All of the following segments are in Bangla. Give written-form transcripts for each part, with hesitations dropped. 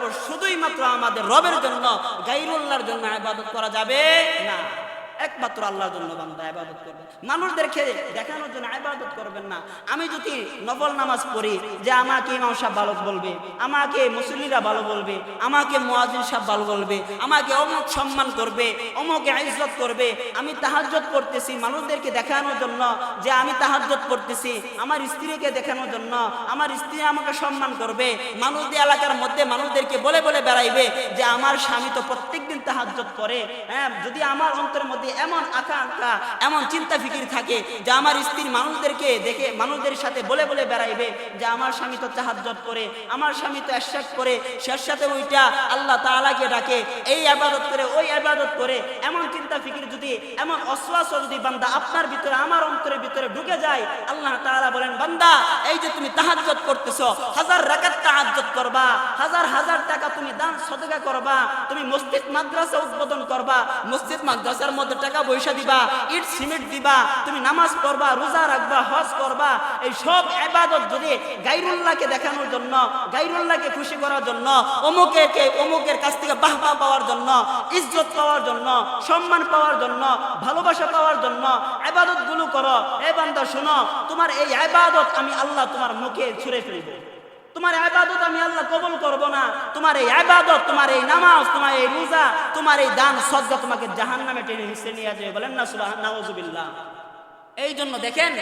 করব শুধুই মাত্র আমাদের রবের জন্য, গায়রুল্লাহর জন্য ইবাদত করা যাবে না। একমাত্র আল্লাহর জন্য বান্দা ইবাদত করবে, মানুষদেরকে দেখানোর জন্য ইবাদত করবেন না। আমি যদি নফল নামাজ পড়ি যে আমাকে ইমাম সাহেব ভালো বলবে, আমাকে মুসল্লিরা ভালো বলবে, আমাকে মুয়াজ্জিন সাহেব ভালো বলবে, আমাকে অমুক সম্মান করবে, অমুক ইজ্জত করবে। আমি তাহাজ্জুদ করতেছি মানুষদেরকে দেখানোর জন্য যে আমি তাহাজ্জুদ করতেছি, আমার স্ত্রীকে দেখানোর জন্য, আমার স্ত্রী আমাকে সম্মান করবে, মানুষদের এলাকার মধ্যে মানুষদেরকে বলে বলে বেড়াইবে যে আমার স্বামী তো প্রত্যেকদিন তাহাজ্জুদ করে। হ্যাঁ, যদি আমার অন্তরের মধ্যে এমন আকাঙ্ক্ষা, এমন চিন্তা ফিকির থাকে যে আমার স্ত্রী মানুষদেরকে দেখে মানুষদের সাথে বলে বলে বেড়াইবে যে আমার স্বামী তো তাহাজ্জুদ করে, আমার স্বামী তো ইশরাক করে, শেষ সাথে ওইটা আল্লাহ তাআলাকে ডাকে, এই ইবাদত করে ওই ইবাদত করে, এমন চিন্তা ফিকির যদি, এমন ওয়াসওয়াসা যদি বান্দা আপনার ভিতরে, আমার অন্তরের ভিতরে ঢুকে যায়, আল্লাহ তাআলা বলেন বান্দা এই যে তুমি তাহাজ্জুদ করতেছো, হাজার রাকাত তাহাজ্জুদ করবা, হাজার হাজার টাকা তুমি দান সদকা করবা, তুমি মসজিদ মাদ্রাসা উদ্বোধন করবা, মসজিদ মাদ্রাসার মধ্যে টাকা পয়সা দিবা, ইট সিমেন্ট দিবা, তুমি নামাজ পড়বা, রোজা রাখবা, হজ করবা, এই সব ইবাদত যদি গায়রুল্লাহকে দেখানোর জন্য, গায়রুল্লাহকে খুশি করার জন্য, অমুকের কাছ থেকে বাহবা পাওয়ার জন্য, ইজ্জত পাওয়ার জন্য, সম্মান পাওয়ার জন্য, ভালোবাসা পাওয়ার জন্য ইবাদত গুলো করো, এ বান্দা শোনো, তোমার এই ইবাদত আমি আল্লাহ তোমার মুখে ছুঁড়ে ফেলব, তোমার ইবাদত আমি আল্লাহ কবুল করব না। তোমার এই ইবাদত, তোমার এই নামাজ, তোমার এই রোজা, তোমার এই দান সদকা তোমাকে জাহান্নামে টেনে হিসেবে নিয়ে যাবে। বলেন না সুবহানাল্লাহ, নাউযুবিল্লাহ। এই জন্য দেখেন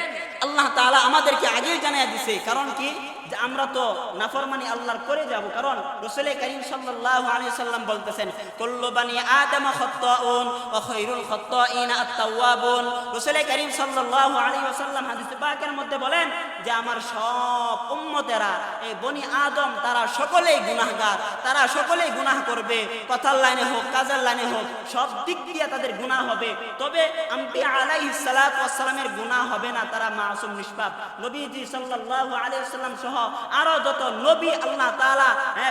আল্লাহ তাআলা আমাদেরকে আগেই জানিয়ে দিয়েছে, কারণ কি যে আমরা তো নাফরমানি আল্লাহর করে যাব। কারণ রাসূল করিম সাল্লাল্লাহু আলাইহি ওয়াসাল্লাম বলতেছেন কুল্লু বানি আদম খাত্তাউন ওয়া খায়রুল খাত্তাইনা আত-তাওয়াবুন। রাসূল করিম সাল্লাল্লাহু আলাইহি ওয়াসাল্লাম হাদিসে পাকের মধ্যে বলেন যে আমার সব উম্মতেরা, এই বনি আদম, তারা সকলেই গুনাহগার, তারা সকলেই গুনাহ করবে, কথার লাইনে হোক, কাজের লাইনে হোক, সব দিক দিয়ে তাদের গুনাহ হবে। তবে আম্বিয়া আলাইহিস সালাতু ওয়াস সালামের গুনাহ হবে না, তারা মাসুম নিষ্পাপ। নবীজি সাল্লাল্লাহু আলাইহি ওয়াসাল্লাম সহ আরো যত নবী আল্লাহ তাআলা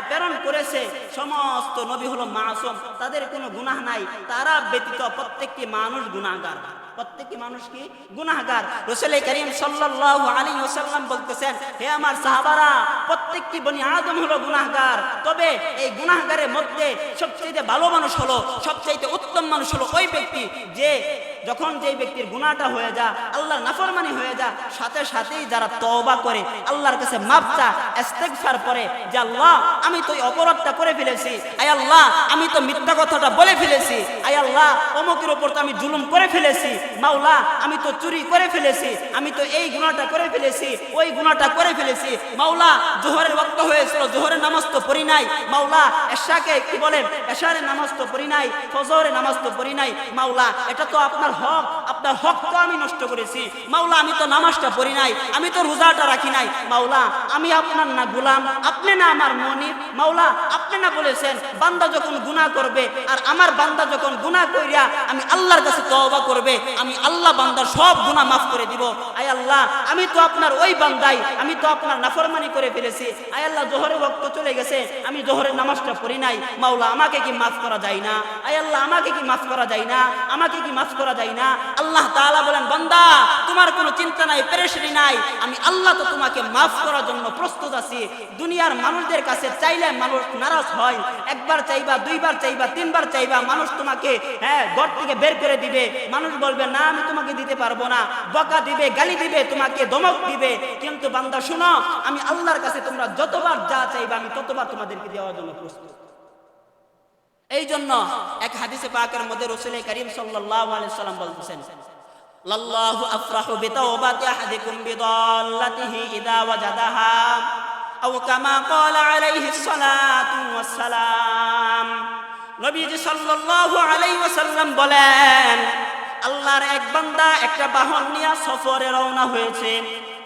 প্রেরণ করেছে সমস্ত নবী হলো মাসুম, তাদের কোনো গুনাহ নাই, তারা ব্যতীত প্রত্যেকটি মানুষ গুনাহগার, প্রত্যেকটি মানুষ কি গুনাহগার। রাসূল করিম সাল্লাল্লাহু আলাইহি ওয়াসাল্লাম বলতেছেন হে আমার সাহাবারা, প্রত্যেকটি বনি আদম হলো গুনাহগার, তবে এই গুনাহগারের মধ্যে সবচেয়ে ভালো মানুষ হলো, সবচেয়ে উত্তম মানুষ হলো ওই ব্যক্তি যে যখন যেই ব্যক্তির গুনাহটা হয়ে যায়, আল্লাহর নাফরমানি হয়ে যায়, সাথে সাথেই যারা তওবা করে আল্লাহর কাছে মাফ চায়, ইস্তিগফার করে যে আল্লাহ আমি তো এই অপরাধটা করে ফেলেছি, আয় আল্লাহ আমি তো মিথ্যা কথাটা বলে ফেলেছি, আয় আল্লাহ অমুকের উপর তো আমি জুলুম করে ফেলেছি, মাওলা আমি তো চুরি করে ফেলেছি, আমি তো এই গুনাহটা করে ফেলেছি, ওই গুনাহটা করে ফেলেছি, মাওলা জোহরের ওয়াক্ত হয়েছিল, জোহরের নামাজ তো পড়ি নাই, মাওলা এশাকে কি বলেন এশারের নামাজ তো পড়ি নাই, ফজরের নামাজ তো পড়ি নাই, মাওলা এটা তো আপনার হক, আপনার হক তো আমি নষ্ট করেছি, মাওলা আমি তো নামাজটা পড়ি নাই, আমি তো রোজাটা রাখি নাই, মাওলা আমি আপনার না গোলাম, আপনি না আমার মনিব, মাওলা আপনি না বলেছেন বান্দা যখন গুনাহ করবে, আর আমার বান্দা যখন গুনাহ কইরা আমি আল্লাহর কাছে তওবা করবে, আমি আল্লাহ বান্দার সব গুনাহ মাফ করে দিব। আয় আল্লাহ আমি তো আপনার ওই বান্দাই, আমি তো আপনার নাফরমানি করে ফেলেছি, আয় আল্লাহ জোহরের ওয়াক্ত চলে গেছে, আমি জোহরের নামাজটা পড়ি নাই, মাওলা আমাকে কি মাফ করা যায় না? আয় আল্লাহ আমাকে কি মাফ করা যায় না? আমাকে কি মাফ করা যায় না? আল্লাহ তাআলা বলেন বান্দা তোমার কোনো চিন্তা নাই, পেরেশানি নাই, আমি আল্লাহ তো তোমাকে মাফ করার জন্য প্রস্তুত আছি। দুনিয়ার মানুষদের কাছে চাইলে মানুষ নারাজ হয়, একবার চাইবা, দুইবার চাইবা, তিনবার চাইবা, মানুষ তোমাকে ঘর থেকে বের করে দিবে, মানুষ বলবে না আমি তোমাকে দিতে পারবো না, বকা দিবে, গালি দিবে, তোমাকে ধমক দিবে, কিন্তু বান্দা শুনো আমি আল্লাহর কাছে তোমরা যতবার যা চাইবা আমি ততবার তোমাদেরকে দেওয়ার জন্য প্রস্তুত। এই জন্য এক হাদিসে পাকের মধ্যে রাসূল করিম সাল্লাল্লাহু আলাইহি ওয়াসাল্লাম বলতেছেন লাল্লাহু আফরাহু বিতাওবাতি আহাদিকুম বিদাল্লাতিহি ইযা ওয়াজাদাহা আও কামা ক্বালা আলাইহিস সালাতু ওয়াস সালাম। নবীজি সাল্লাল্লাহু আলাইহি ওয়াসাল্লাম বলেন আল্লাহর এক বান্দা একটা বাহন নিয়ে সফরে রওনা হয়েছে,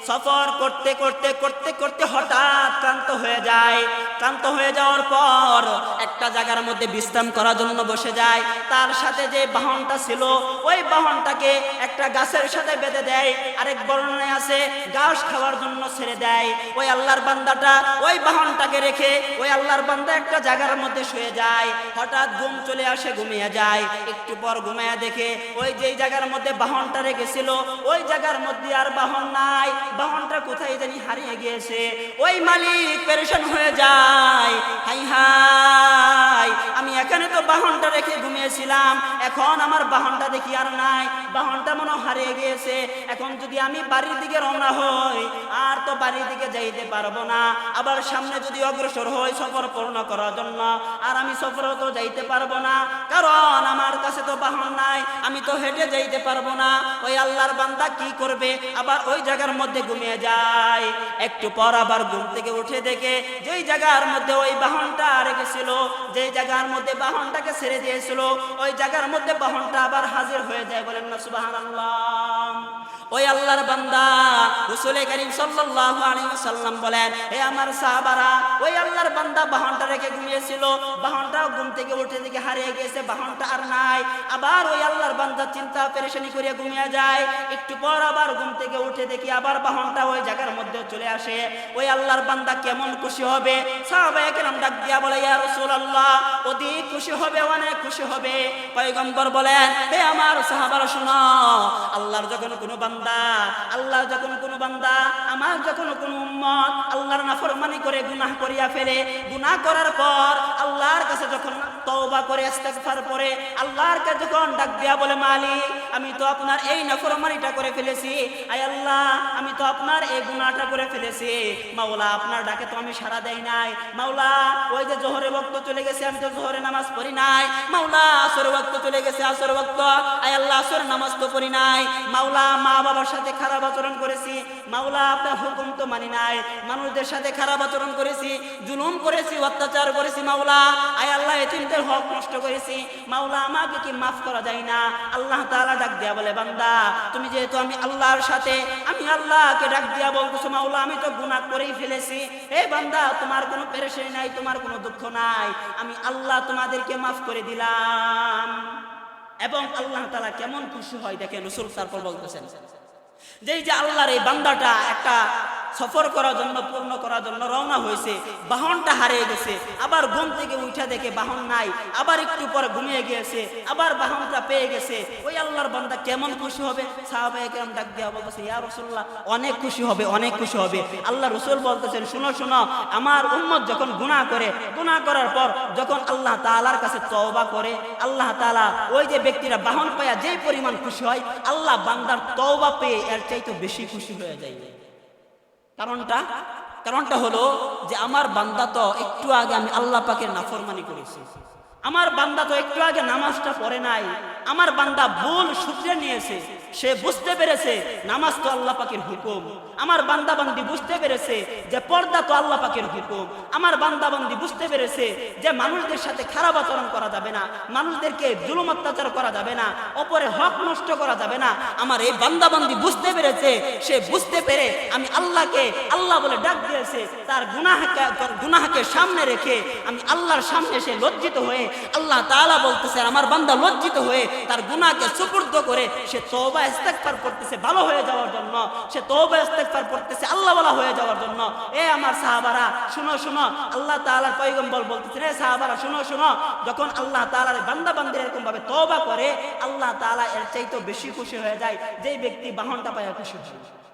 সফর করতে করতে করতে করতে হঠাৎ ক্লান্ত হয়ে যায়, ক্লান্ত হয়ে যাওয়ার পর একটা জায়গার মধ্যে বিশ্রাম করার জন্য বসে যায়, তার সাথে যে বাহনটা ছিল ওই বাহনটাকে একটা গাছের সাথে বেঁধে দেয়, আরেক বর্ণনায় আছে ঘাস খাওয়ার জন্য ছেড়ে দেয়। ওই আল্লাহর বান্দাটা ওই বাহনটাকে রেখে ওই আল্লাহর বান্দা একটা জায়গার মধ্যে শুয়ে যায়, হঠাৎ ঘুম চলে আসে, ঘুমিয়ে যায়, একটু পর ঘুমিয়ে দেখে ওই যেই জায়গার মধ্যে বাহনটা রেখেছিল ওই জায়গার মধ্যে আর বাহন নাই, বাহনটা কোথায় জানি হারিয়ে গিয়েছে। ওই মালিক পেরেশান হয়ে যায়, হাই হাই বাহনটা রেখে ঘুমিয়েছিলাম, এখন আমার বাহনটা দেখি আর নাই, বাহনটা মনে হয় হারিয়ে গিয়েছে। এখন যদি আমি বাড়ির দিকে রওনা হই আর তো বাড়ির দিকে যাইতে পারবো না, আবার সামনে যদি অগ্রসর হই সফর পূর্ণ করার জন্য, আর আমি সফরে তো যাইতে পারবো না, কারণ আমার কাছে তো বাহন নাই, আমি তো হেঁটে যাইতে পারবো না। ওই আল্লাহর বান্দা কি করবে? আবার ওই জায়গার মধ্যে ঘুমিয়ে যায়। একটু পর আবার ঘুম থেকে উঠে দেখে যেই জায়গার মধ্যে ওই বাহনটা রেখেছিল, যেই জায়গার মধ্যে বাহনটাকে ছেড়ে দিয়েছিল, ওই জায়গার মধ্যে বাহনটা আবার হাজির হয়ে যায়। বলেন না সুবহানাল্লাহ। ওই আল্লাহর বান্দা রাসূল করিম সাল্লাল্লাহু আলাইহি ওয়াসাল্লাম বলেন, হে আমার সাহাবারা, ওই আল্লাহর বান্দা বাহনটা রেখে ঘুমিয়েছিল, বাহনটা ঘুম থেকে উঠে দেখে হারিয়ে গেছে, বাহনটা আর নাই। আবার ওই আল্লাহর বান্দা চিন্তা পেরেশানি করে ঘুমিয়ে যায়। একটু পর আবার ঘুম থেকে উঠে দেখি আবার বাহনটা ওই জায়গার মধ্যে চলে আসে। ওই আল্লাহর বান্দা কেমন খুশি হবে? সাহাবায়ে কেরাম ডাক দিয়া বলে, ইয়া রাসূলুল্লাহ, অধিক খুশি হবে, অনেক খুশি হবে। পয়গম্বর বলেন, হে আমার সাহাবারা শুনো, আল্লাহর যখন কোনো বান্দা, আল্লাহর যখন কোনো বান্দা, আমার যখন কোনো উম্মত আল্লাহর নাফরমানি করে গুনাহ করিয়া ফেলে, গুনাহ করার পর আল্লাহর কাছে যখন তওবা করে ইস্তিগফার করে আল্লাহর কাছে যখন ডাক দিয়া বলে, মালিক আমি তো আপনার এই নাফরমানিটা করে ফেলেছি, আয় আল্লাহ আমি তো আপনার এই গুনাহটা করে ফেলেছি, মাওলা আপনার ডাকে তো আমি সাড়া দেই নাই, মাওলা ওই যে জোহরের ওয়াক্ত চলে গেছে আমি তো জোহরে নামাজ পড়ি নাই, মাওলা আসরের ওয়াক্ত চলে গেছে আসরের ওয়াক্ত, আয় আল্লাহ আসরের নামাজ তো পড়ি নাই, মাওলা মা বাবার সাথে খারাপ আচরণ করেছি, মাওলা আপনার হুকুম তো মানি নাই, মানুষদের সাথে খারাপ আচরণ করেছি, জুলুম করেছি, অত্যাচার করেছি, মাওলা আয় আল্লাহ এতিমদের হক নষ্ট করেছি, মাওলা আমাকে কি মাফ করা যায় না? আল্লাহ তাআলা ডাক দিয়া বলে, বান্দা তুমি যেহেতু আমি আল্লাহর সাথে, আমি আল্লাহকে ডাক দিয়া বলতেছো, মাওলা আমি তো গুনাহ করেই ফেলেছি, হে বান্দা তোমার কোনো পেরেশানি নাই, তোমার কোনো দুঃখ নাই, আমি আল্লাহ তোমাদেরকে মাফ করে দিলাম। এবং আল্লাহ তাআলা কেমন খুশি হয় দেখেন, রাসূল তারপর বলতেছেন যে আল্লাহর এই বান্দাটা একটা সফর করার জন্য, পূর্ণ করার জন্য রওনা হয়েছে, বাহনটা হারিয়ে গেছে, আবার ঘুম থেকে উঠে দেখে বাহন নাই, আবার একটু পরে ঘুমিয়ে গিয়েছে, আবার বাহনটা পেয়ে গেছে, ওই আল্লাহর বান্দা কেমন খুশি হবে? সাহাবায়ে কেরাম ডাক দিয়া বলতেছে, ইয়া রাসূলুল্লাহ অনেক খুশি হবে, অনেক খুশি হবে। আল্লাহ রাসূল বলতেছেন, শুনো শুনো, আমার উম্মত যখন গুনাহ করে, গুনাহ করার পর যখন আল্লাহ তাআলার কাছে তওবা করে, আল্লাহ তাআলা ওই যে ব্যক্তিরা বাহন পায়া যে পরিমাণ খুশি হয়, আল্লাহ বান্দার তওবা পেয়ে এর চাইতে বেশি খুশি হয়ে যায়। কারণটা হলো যে আমার বান্দা তো একটু আগে আমি আল্লাহ পাকের নাফরমানি করেছি, আমার বান্দা তো একটু আগে নামাজটা পড়ে নাই, আমার বান্দা ভুল সূত্রে নিয়েছে, সে বুঝতে পেরেছে নামাজ তো আল্লাহ পাকের হুকুম, আমার বান্দা বান্দি বুঝতে পেরেছে যে পর্দা তো আল্লাহ পাকের হুকুম, আমার বান্দা বান্দি বুঝতে পেরেছে যে মানুষদের সাথে খারাপ আচরণ করা যাবে না, মানুষদেরকে জুলুম অত্যাচার করা যাবে না, অপরের হক নষ্ট করা যাবে না। আমার এই বান্দা বান্দি বুঝতে পেরেছে, সে বুঝতে পেরে আমি আল্লাহকে আল্লাহ বলে ডাক দিয়েছে, তার গুনাহকে সামনে রেখে আমি আল্লাহর সামনে সে লজ্জিত হয়ে, আল্লাহ তাআলা বলতেছে আমার বান্দা লজ্জিত হয়ে তার গুনাহকে সুপুর্দ করে সে তওবা ইস্তিগফার করতেছে ভালো হয়ে যাওয়ার জন্য, সে তওবা ইস্তিগফার করতেছে আল্লাহ ওয়ালা হয়ে যাওয়ার জন্য। এ আমার সাহাবারা শুনো শুনো, আল্লাহ তাআলার পয়গম্বর বলতেছেন, এ সাহাবারা শুনো শুনো, যখন আল্লাহ তাআলার বান্দা বান্দিরা এরকম ভাবে তওবা করে, আল্লাহ তাআলা এর চাইতে বেশি খুশি হয়ে যায় যেই ব্যক্তি বাহনটা পায় খুশি হয়।